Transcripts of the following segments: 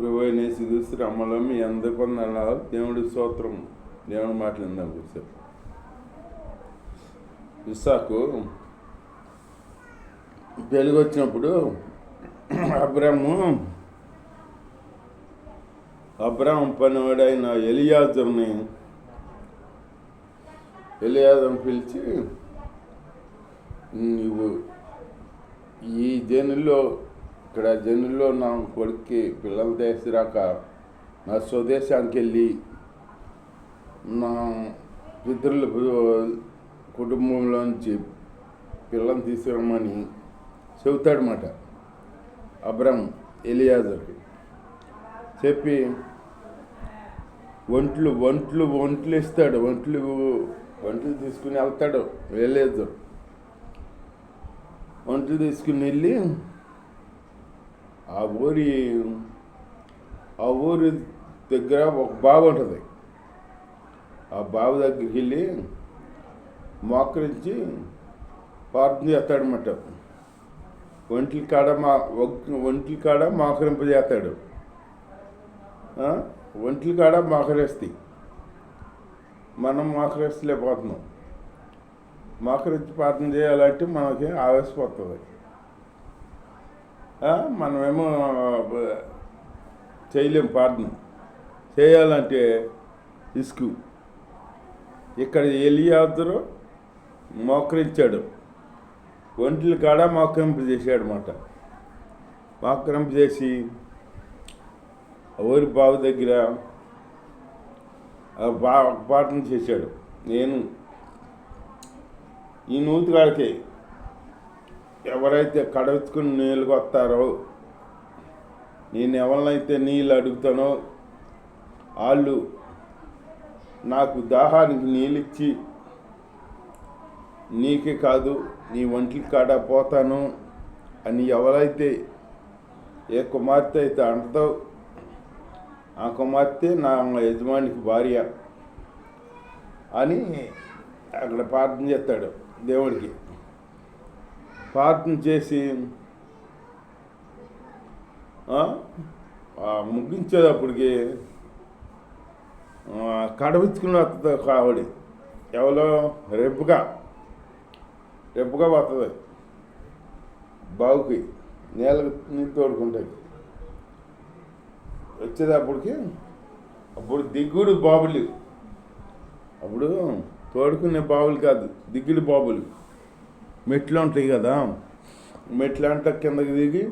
ప్రభువైన యేసుక్రీస్తు నామములో మీ అందరి వందనాలు. దేవుడి స్తోత్రం. దేవుని మాట్లాడిందాం కూర్చో. ఇస్సాకు పెళ్ళికి వచ్చినప్పుడు అబ్రాము పనివాడైన ఎలియాజర్ని పిలిచి, నువ్వు ఈ ఇక్కడ జనుల్లో నా కొడుక్కి పిల్లలు తీసుకురాక నా స్వదేశానికి వెళ్ళి నా పితరుల కుటుంబంలోంచి పిల్లల్ని తీసుకురమ్మని చెబుతాడనమాట అబ్రాము ఎలియాజర్కి. చెప్పి ఒంట్లు ఇస్తాడు. ఒంట్లు తీసుకుని వెళ్తాడు ఎలియాజర్. ఒంట్లు తీసుకుని వెళ్ళి ఆ ఊరి దగ్గర ఒక బావి ఉంటుంది. ఆ బావి దగ్గరికి వెళ్ళి మోకరించి ప్రార్థన చేస్తాడనమాట. ఒంట్ల కాడ మోకరింపజేస్తాడు. ఒంట్ల కాడ మోకరిస్తాయి. మనం మోకరిస్తలేకపోతున్నాం. మోకరించి ప్రార్థన చేయాలంటే మనకి ఆవేశపోతుంది. మనమేమో చేయలేం. ప్రార్థన చేయాలంటే ఇసుకు. ఇక్కడ ఎలియాజరు మోకరించాడు. ఒంట్ల కాడ మోకరింపు చేశాడు అన్నమాట. మోకరింపు చేసి ఊరి బావి దగ్గర ప్రార్థన చేశాడు. నేను ఈ నూతిగాడికి ఎవరైతే కడెత్తుకుని నీళ్ళకి వస్తారో, నేను ఎవరినైతే నీళ్ళు అడుగుతానో వాళ్ళు నాకు దాహానికి నీళ్ళిచ్చి, నీకే కాదు నీ ఒంట్ల కాడ పోతాను అని ఎవరైతే ఏ కుమార్తె అయితే అంటదో ఆ కుమార్తె నా యజమానికి భార్య అని అక్కడ ప్రార్థన చేస్తాడు దేవుడికి. ప్రార్థన చేసి ముగించేటప్పటికి కడవిచ్చుకుని వస్తుంది ఆవిడ. ఎవరో రెప్పుగా వస్తుంది బావుకి, నీళ్ళు తోడుకుంటాయి. వచ్చేటప్పటికి అప్పుడు దిగుడు బాబులు, అప్పుడు తోడుకునే బావులు కాదు, దిగుడు బాబులు మెట్లు ఉంటాయి కదా. మెట్లంట కిందకి దిగి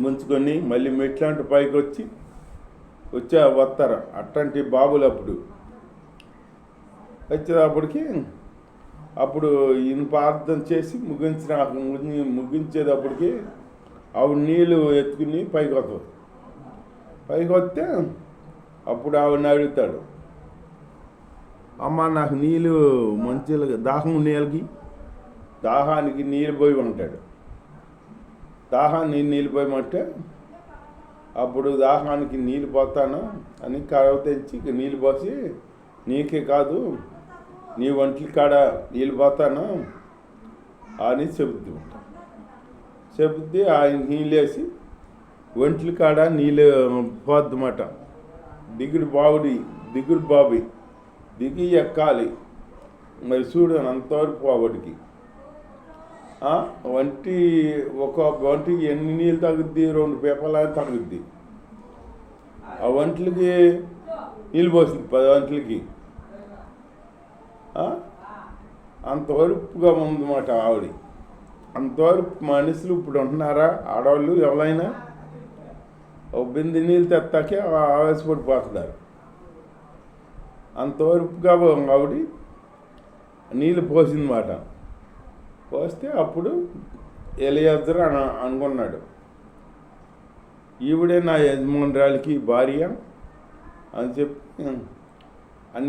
ముంచుకొని మళ్ళీ మెట్లంట పైకి వస్తారు అట్లాంటి బాబులు. అప్పుడు వచ్చేటప్పటికి ఈయన ప్రార్థన చేసి ముగించేటప్పటికి ఆవిడ నీళ్ళు ఎత్తుకుని పైకి వస్తుంది. పైకి వస్తే అప్పుడు ఆవిడని అడుగుతాడు, అమ్మ నాకు నీళ్ళు మంచిగా దాహానికి నీళ్ళు పోయి ఉంటాడు. నీళ్ళు పోయమంటే అప్పుడు దాహానికి నీళ్ళు పోతాను అని కరవ తెచ్చి నీళ్ళు పోసి, నీకే కాదు నీ ఒంట్ల కాడ నీళ్ళు పోతాను అని చెబుద్ది. ఆయన నీళ్ళు వేసి ఒంట్ల కాడ నీళ్ళు పోద్దన్నమాట. దిగుడు బావి దిగి ఎక్కాలి. మరి చూడు అంతవరకు పోవడికి ఒక ఒంటికి ఎన్ని నీళ్ళు తగ్గుద్ది? 2 పేపర్లు తగ్గుద్ది. ఆ ఒంట్లకి నీళ్ళు పోసింది 10 ఒంట్లకి. అంతవరకుగా ఉందన్నమాట ఆవిడ. అంతవరకు మనుషులు ఇప్పుడు ఉంటున్నారా? ఆడవాళ్ళు ఎవరైనా ఒక బింది నీళ్ళు తెత్తాకే ఆవేశపడిపోతున్నారు. అంతవరకుగా ఆవిడ నీళ్ళు పోసిందన్నమాట. పోస్తే అప్పుడు ఎలియాజరు అనుకున్నాడు, ఈవిడే నా యజమానురాలికి భార్య అని చెప్పి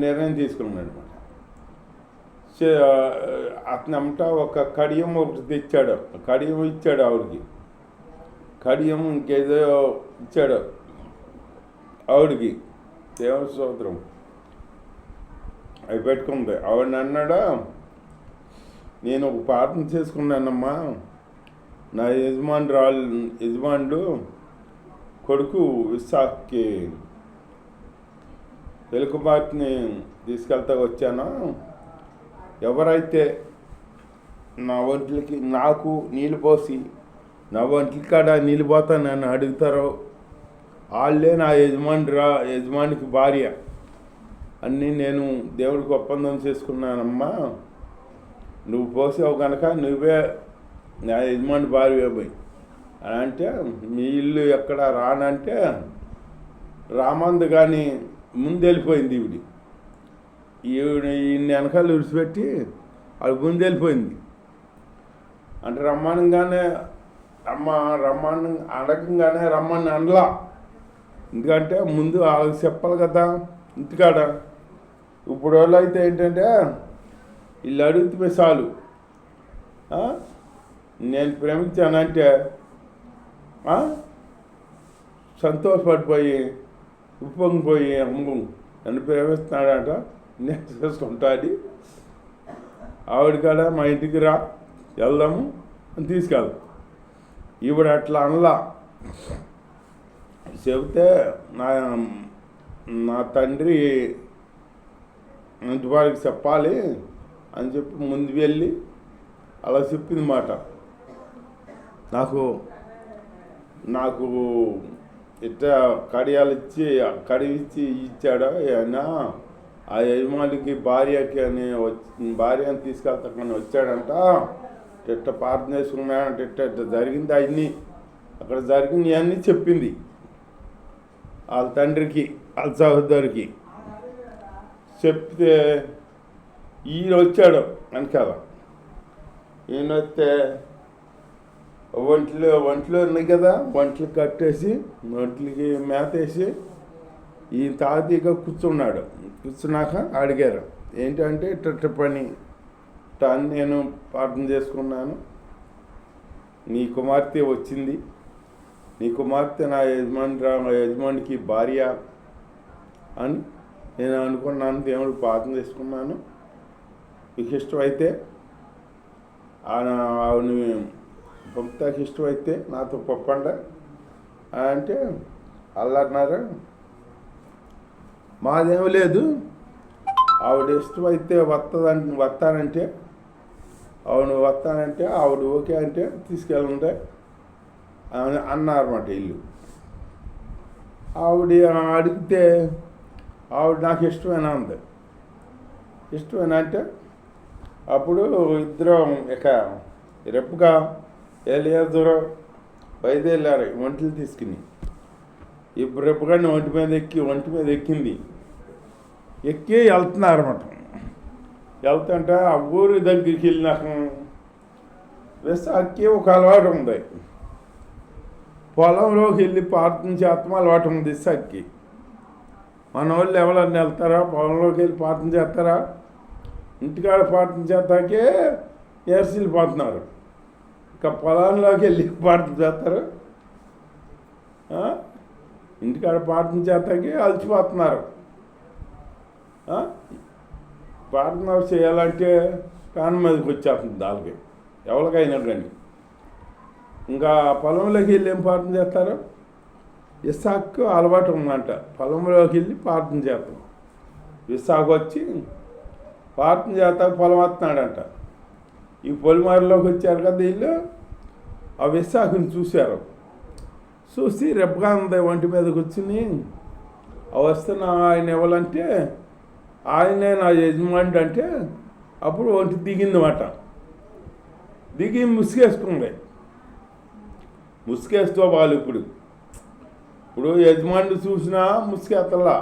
నిర్ణయం తీసుకున్నాడు అన్నమాట. అతనంట ఒక కడియం ఒకటి తెచ్చాడు. కడియం ఇచ్చాడు ఆవిడకి. కడియం ఇంకేదో ఇచ్చాడు ఆవిడకి. దేవుని స్తోత్రం. అవి పెట్టుకుంది. ఆవిడని అన్నాడా, నేను ఒక ప్రార్థన చేసుకున్నానమ్మా, నా యజమానుడు కొడుకు ఇస్సాక్కి వెలుగుబాటుని తీసుకెళ్తా వచ్చానో, ఎవరైతే నా ఒంట్లకి నాకు నీళ్ళు పోసి నా ఒంట్ల కాడ నీళ్ళు పోతానని అడుగుతారో వాళ్ళే నా యజమానికి భార్య అన్నీ నేను దేవుడికి ఒప్పందం చేసుకున్నానమ్మా. నువ్వు పోసావు కనుక నువ్వే నా యజమాని భార్య పోయి అని అంటే, మీ ఇల్లు ఎక్కడ రానంటే రామంది కానీ ముందు వెళ్ళిపోయింది ఈయన వెనకాల విడిచిపెట్టి అది ముందు వెళ్ళిపోయింది. అంటే రమ్మనగానే అడగంగానే రమ్మని అనలా. ఎందుకంటే ముందు వాళ్ళకి చెప్పాలి కదా ఇంటికాడ. ఇప్పుడు వాళ్ళు అయితే ఏంటంటే వీళ్ళు అడుగుతుమే చాలు, నేను ప్రేమించానంటే సంతోషపడిపోయి ఉప్పొంగిపోయి అమ్ము నన్ను ప్రేమిస్తున్నాడంట, నేను చేసుకుంటాది ఆవిడ కాడ మా ఇంటికి రా వెళ్దాము అని తీసుకెళ్దాం. ఈవిడ అట్లా అనలా. చెబితే నా తండ్రి ఇంటి వారికి చెప్పాలి అని చెప్పి ముందు వెళ్ళి అలా చెప్పింది మాట. నాకు ఇట్లా కడిగిచ్చి ఇచ్చాడా అయినా ఆ యజమానికి భార్యని తీసుకెళ్తాకని వచ్చాడంట. ఇట్ట ప్రార్థన చేసుకున్నాడంట, ఇట్ట జరిగింది అన్నీ అక్కడ జరిగింది అన్నీ చెప్పింది వాళ్ళ తండ్రికి వాళ్ళ సహోదరికి. చెప్తే ఈయన వచ్చాడు వెనకాల. ఈయన వస్తే ఒంట్లో ఉన్నాయి కదా, ఒంట్లు కట్టేసి ఒంట్లకి మేతేసి ఈయన తాతీగా కూర్చున్నాక అడిగారు, ఏంటంటే ఇట్ట పని నేను ప్రార్థన చేసుకున్నాను, నీ కుమార్తె వచ్చింది, నీ కుమార్తె నా యజమానికి భార్య అని నేను అనుకున్నాను, దేవుడు ప్రార్థన చేసుకున్నాను, మీకు ఇష్టమైతే ఆవిడని పంపుతాకి ఇష్టమైతే నాతో పప్పండ అంటే అల్లన్నారు. మాదేమీ లేదు, ఆవిడ ఇష్టమైతే వస్తానంటే ఆవిడ ఓకే అంటే తీసుకెళ్ళండి అన్నారన్నమాట ఇల్లు. ఆవిడ అడిగితే ఆవిడ నాకు ఇష్టమేనా ఉంది. ఇష్టమేనా అంటే అప్పుడు ఇద్దరం ఇక రెప్పుగా దూరం బయలుదేరారు ఒంట్లు తీసుకుని. ఇప్పుడు రెప్పుగానే ఒంటి మీద ఎక్కింది. ఎక్కి వెళ్తున్నారన్నమాట. వెళ్తుంటే ఆ ఊరి దగ్గరికి వెళ్ళినాక విశాఖకి ఒక అలవాటు ఉంది, పొలంలోకి వెళ్ళి ప్రార్థన చేస్తాం అలవాటు ఉంది విశాఖకి. మన వాళ్ళు ఎవరన్నా వెళ్తారా పొలంలోకి వెళ్ళి ప్రార్థన చేస్తారా? ఇంటికాడ ప్రార్థన చేస్తాకే ఏర్సిల్లిపోతున్నారు, ఇక పొలంలోకి వెళ్ళి ప్రార్థన చేస్తారు. ఇంటికాడ ప్రార్థన చేస్తాకే అలసిపోతున్నారు. ప్రార్థన చేయాలంటే ప్రాణం మీదకి వచ్చేస్తుంది వాళ్ళకి, ఎవరికైనా కానీ. ఇంకా పొలంలోకి వెళ్ళి ఏం ప్రార్థన చేస్తారు? ఇస్సాకు అలవాటు ఉందంట, పొలంలోకి వెళ్ళి ప్రార్థన చేస్తాం. ఇస్సాకు వచ్చి ప్రార్థన చేస్తా పొలం వస్తున్నాడంట. ఈ పొలిమారిలోకి వచ్చారు కదా వీళ్ళు, ఆ ఇస్సాకుని చూశారు. చూసి రెప్పగా ఉంది ఒంటి మీద కూర్చుని, వస్తున్న ఆయన ఇవ్వాలంటే ఆయనే నా యజమాని అంటే అప్పుడు ఒంటి దిగిందన్నమాట. దిగి ముసుగేసుకుంది. ముసుగేస్తూ వాళ్ళు ఇప్పుడు యజమాని చూసినా ముసుగేతల్లా,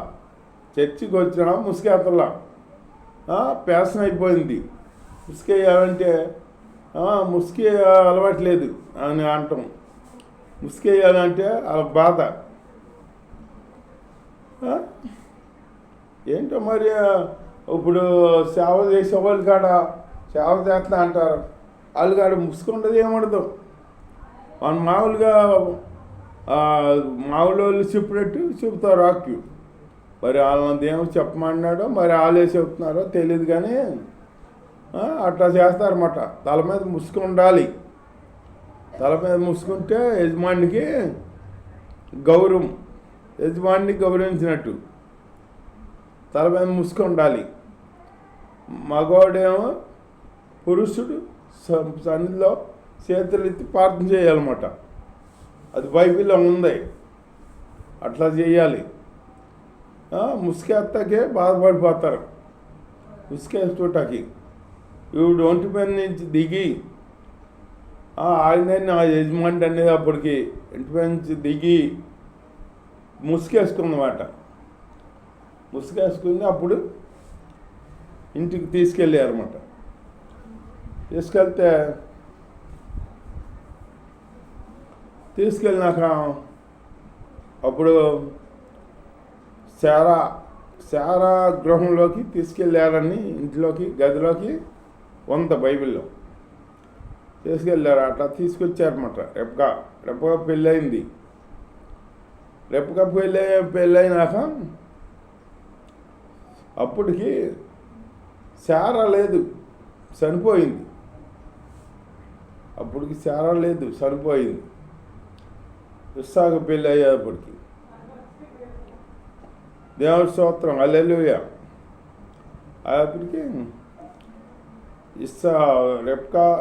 చర్చికి వచ్చినా ముసుగేతల్లా, ప్యాషన్ అయిపోయింది. ముసుకేయాలంటే ముసుకే అలవాట్లేదు అని అంటాం. ముసుకేయాలంటే వాళ్ళ బాధ. ఏంటో మరి ఇప్పుడు సేవ చేసేవాళ్ళు కాడ సేవ చేస్తా అంటారు, వాళ్ళు కాడ ముసుకుండదు ఏముండదు. మన మామూలుగా వాళ్ళు చెప్పినట్టు చెబుతారు వాక్యం. మరి వాళ్ళని ఏమో చెప్పమన్నాడో మరి వాళ్ళే చెబుతున్నారో తెలియదు, కానీ అట్లా చేస్తారన్నమాట. తల మీద ముసుగు ఉండాలి. తల మీద ముసుకుంటే యజమానికి గౌరవం, యజమాని గౌరవించినట్టు తల మీద ముసుగు ఉండాలి. మగవాడేమో పురుషుడు సన్నిధిలో చేతులు ఎత్తి ప్రార్థన చేయాలన్నమాట. అది బైబిల్లో ఉంది, అట్లా చేయాలి. ముసుకేస్తాకే బాధపడిపోతారు. ముసుకేసుకోటాకి ఈవిడ ఒంటి మీద నుంచి దిగి ఆయన నా యజమాని అనేది అప్పటికి ఇంటి మీద నుంచి దిగి ముసుగేసుకుందన్నమాట. ముసుగేసుకుని అప్పుడు ఇంటికి తీసుకెళ్ళారన్నమాట. తీసుకెళ్ళినాక అప్పుడు శారా గృహంలోకి తీసుకెళ్ళారని ఇంట్లోకి గదిలోకి ఉంది బైబిల్లో. తీసుకెళ్ళారు. అట్లా తీసుకొచ్చారన్నమాట. రెప్పగా పెళ్ళయింది. రెప్పగా పెళ్ళైనాక అప్పటికి శారా లేదు, చనిపోయింది. అప్పటికి శారా లేదు, చనిపోయింది. ఇస్సాకు పెళ్ళి అయ్యేటప్పటికి. దేవుడి స్తోత్రం, హల్లెలూయా. అప్పటికి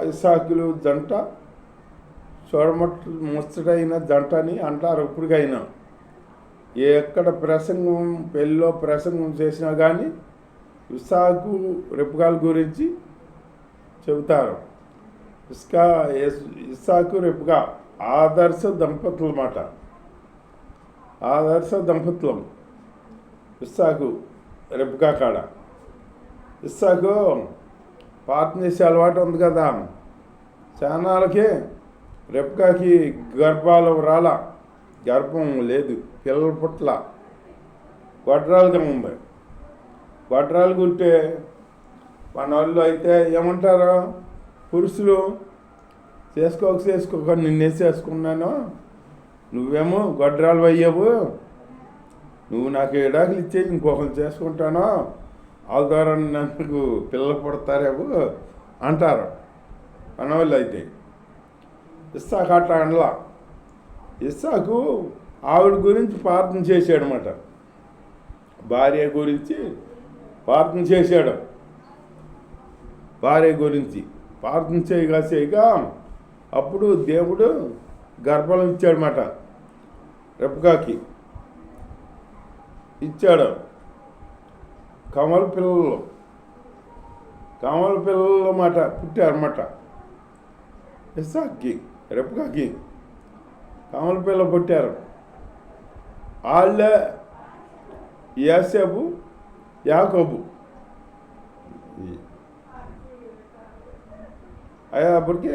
ఇస్సాకులు జంట ముచ్చటైన జంట అని అంటారు. ఇప్పటికైనా ఎక్కడ ప్రసంగం పెళ్ళిలో ప్రసంగం చేసినా కానీ ఇస్సాకు రెప్కాల గురించి చెబుతారు. ఇస్సాకు రెప్కా ఆదర్శ దంపతులు అన్నమాట. ఆదర్శ దంపతులం ఇస్సాకు రెప్కా కాడ. ఇస్సాకు ప్రార్థన చేసే అలవాటు ఉంది కదా. చానాలకి రెప్కాకి గర్భాలు గర్భం లేదు, పిల్లల పుట్ల గొడ్రాలుగా ఉంది. గొడ్రాలుగా ఉంటే మన వాళ్ళు అయితే ఏమంటారు, పురుషులు చేసుకోక నిన్నేసేసుకున్నాను, నువ్వేమో గొడ్రాలు అయ్యావు, నువ్వు నాకు ఎడాకులు ఇచ్చే ఇంకొకరు చేసుకుంటాను, వాళ్ళ ద్వారా నాకు పిల్లలు పుడతారేమో అంటారు మన వాళ్ళు అయితే. ఇస్సాకు అట్లా అనలా. ఇస్సాకు ఆవిడ గురించి ప్రార్థన చేశాడు అన్నమాట. భార్య గురించి ప్రార్థన చేశాడు. భార్య గురించి ప్రార్థన చేయగా అప్పుడు దేవుడు గర్భం ఇచ్చాడనమాట. రెప్కాకి ఇచ్చాడు. కమల పిల్లలు అన్నమాట పుట్టారన్నమాట. ఇస్సాకుకి రెప్కాకి కమల పిల్లలు పుట్టారు. వాళ్ళే యోసేపు, యాకోబు. అప్పటికి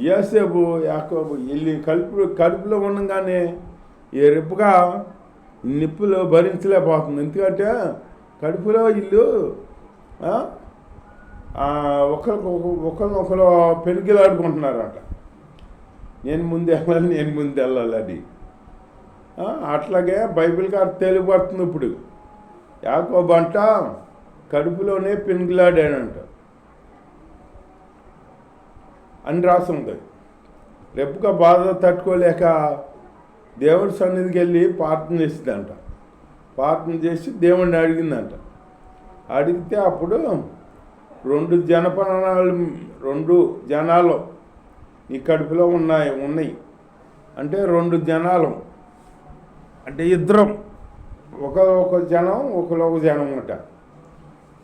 యోసేపు, యాకోబు వీళ్ళు కడుపులో ఉండగానే ఈ రెప్పుగా నిప్పులు భరించలేకపోతుంది. ఎందుకంటే కడుపులో వీళ్ళు ఒకరినొకరు పెనుగిలాడుకుంటున్నారట. నేను ముందు వెళ్ళాలని. అట్లాగే బైబిల్ గారు తెలియబడుతుంది. ఇప్పుడు యాకోబు అంట కడుపులోనే పెనుగిలాడాడంట అని రాస్తుంది. రెప్పుగా బాధ తట్టుకోలేక దేవుడి సన్నిధికి వెళ్ళి ప్రార్థన చేసిందంట. ప్రార్థన చేసి దేవుడిని అడిగిందంట. అడిగితే అప్పుడు రెండు జనాలు ఈ కడుపులో ఉన్నాయి అంటే రెండు జనాలు అంటే ఇద్దరం, ఒక జనం ఒక జనం అన్నమాట.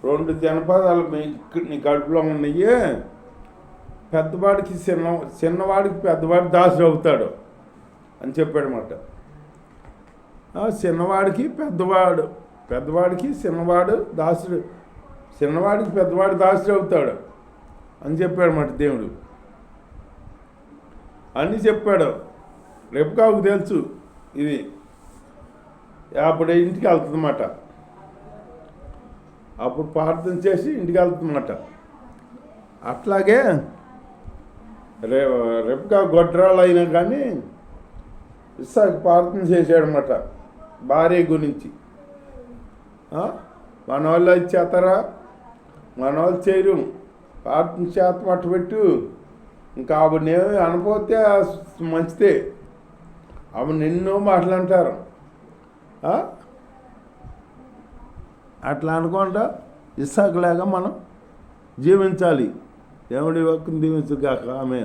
రెండు జనపదాలు నీ కడుపులో ఉన్నాయి. పెద్దవాడికి చిన్నవాడికి పెద్దవాడి దాసుడు అవుతాడు అని చెప్పాడన్నమాట. చిన్నవాడికి పెద్దవాడికి చిన్నవాడు దాసుడు, చిన్నవాడికి పెద్దవాడు దాసుడు అవుతాడు అని చెప్పాడన్నమాట దేవుడు. అన్నీ చెప్పాడు. రెప్కాకు తెలుసు ఇది. అప్పుడు ఇంటికి వెళ్తుందన్నమాట. అప్పుడు ప్రార్థన చేసి ఇంటికి వెళ్తుందన్నమాట. అట్లాగే రెప్కా గొడ్రాలు అయినా కానీ ఇస్సాకు ప్రార్థన చేశాడనమాట భార్య గురించి. మన వాళ్ళు అది చేస్తారా? మన వాళ్ళు చేయరు. ప్రార్థన చేత పెట్టు ఇంకా ఆవిడని అనపోతే మంచిదే. ఆవిడ ఎన్నో మాటలు అంటారు. అట్లా అనుకుంటా ఇస్సాకులాగా మనం జీవించాలి. దేవుడి వాక్కుని దీవించుగాక. ఆమేన్.